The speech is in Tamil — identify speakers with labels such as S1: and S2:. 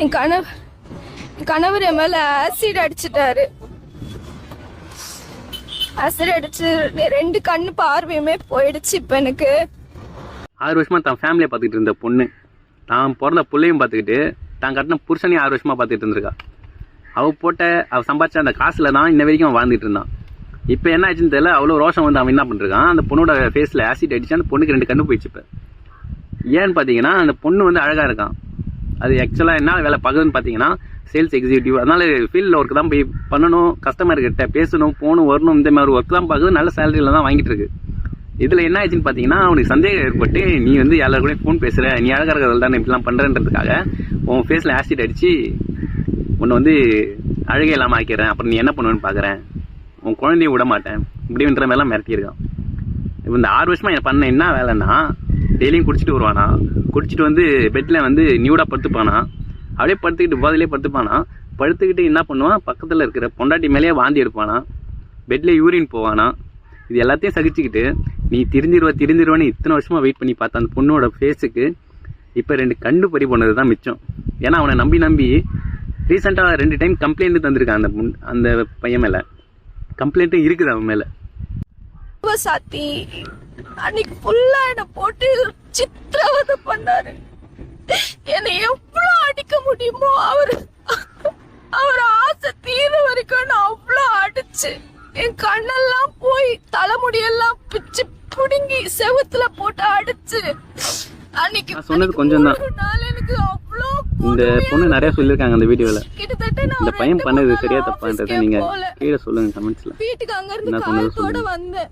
S1: என் கணவர் என் மேல ஆசிட் அடிச்சிட்டாரு. ஆசிட் அடிச்சு 2 கண்ணு பார்வையுமே போயிடுச்சு. இப்ப எனக்கு
S2: 6 வருஷமா தான் ஃபேமிலியை பார்த்துக்கிட்டு இருந்த பொண்ணு, தான் பிறந்த பிள்ளையும் பார்த்துக்கிட்டு தான் கட்டின புருஷனையும் 6 வருஷமா பார்த்துட்டு இருந்திருக்கா. அவ சம்பாதிச்ச அந்த காசுல தான் இன்ன வரைக்கும் அவன் வாழ்ந்துட்டு இருந்தான். இப்போ என்ன ஆச்சுன்னு தெரியல, அவ்வளோ ரோஷம் வந்து அவன் என்ன பண்ணிருக்கான், அந்த பொண்ணோட ஃபேஸில் ஆசிட் அடிச்சு அந்த பொண்ணுக்கு 2 கண்ணு போயிடுச்சு. இப்போ ஏன்னு பார்த்தீங்கன்னா அந்த பொண்ணு வந்து அழகாக இருக்கான். அது ஆக்சுவலாக என்ன வேலை பார்க்குதுன்னு பார்த்தீங்கன்னா சேல்ஸ் எக்ஸிக்யூட்டிவ். அதனால ஃபீல்டில் ஒர்க் தான் போய் பண்ணணும், கஸ்டமர்கிட்ட பேசணும், போகணும் வரணும், இந்த மாதிரி ஒர்க் தான் பார்க்குது. நல்ல சேலரியில் தான் வாங்கிட்டு இருக்கு. இதில் என்ன ஆச்சுன்னு பார்த்தீங்கன்னா அவனுக்கு சந்தேகம் ஏற்பட்டு, நீ வந்து எல்லாருக்கூட ஃபோன் பேசுகிற, நீ அழகாக இருக்கிறதால தான் இப்படிலாம் பண்ணுறன்றதுக்காக உன் ஃபேஸில் ஆசிட் அடித்து உன்னை வந்து அழகே இல்லாமல் ஆக்கிறேன், அப்புறம் நீ என்ன பண்ணுவேன்னு பார்க்குறேன், உன் குழந்தைய விட மாட்டேன், இப்படின்ற மாதிரிலாம் மிரட்டியிருக்கான். இப்போ இந்த 6 வருஷமா என்ன பண்ண என்ன வேலைன்னா, டெய்லியும் குடிச்சிட்டு வருவானா, குடிச்சிட்டு வந்து பெட்டில் வந்து நியூடாக படுத்துப்பானா, அப்படியே படுத்துக்கிட்டு போதிலே படுத்துப்பானா, படுத்துக்கிட்டு என்ன பண்ணுவான், பக்கத்தில் இருக்கிற பொண்டாட்டி மேலேயே வாந்தி எடுப்பானா, பெட்லேயே யூரின் போவானா. இது எல்லாத்தையும் சகிச்சுக்கிட்டு நீ திருந்திருவான்னு இத்தனை வருஷமா வெயிட் பண்ணி பார்த்தா அந்த பொண்ணோட ஃபேஸுக்கு இப்போ 2 கண்ணு பறி போனது தான் மிச்சம். ஏன்னா அவனை நம்பி ரீசெண்டாக 2 டைம் கம்ப்ளைண்ட் தந்திருக்கான் அந்த பையன் மேலே. கம்ப்ளைண்ட்டும் இருக்குது அவன் மேலே.
S1: சாத்தி அன்னைக்கு ஃபுல்லா என்ன போட்டு சித்திரவதை பண்ணாரு. என்னை எவ்வளவு அடிக்க முடியுமோ அவர் ஆசை தீர வரைக்கும் நான் அவ்வளோ அடிச்சு, என் கண்ணெல்லாம் போய் தலைமுடியெல்லாம் பிச்சு புடுங்கி செவுத்துல போட்டு அடிச்சு. அன்னைக்கு
S2: சொன்னது கொஞ்சம் தான்.
S1: எனக்கு அவ்வளோ
S2: இந்த பொண்ணு நிறைய சொல்லியிருக்காங்க அந்த வீடியோல. இந்த பையன் பண்ணது சரியா தப்பான்றதை நீங்க கீழே சொல்லுங்க கமெண்ட்ஸ்ல.
S1: வீட்டுக்கு அங்க இருந்து காயத்தோட வந்தேன்.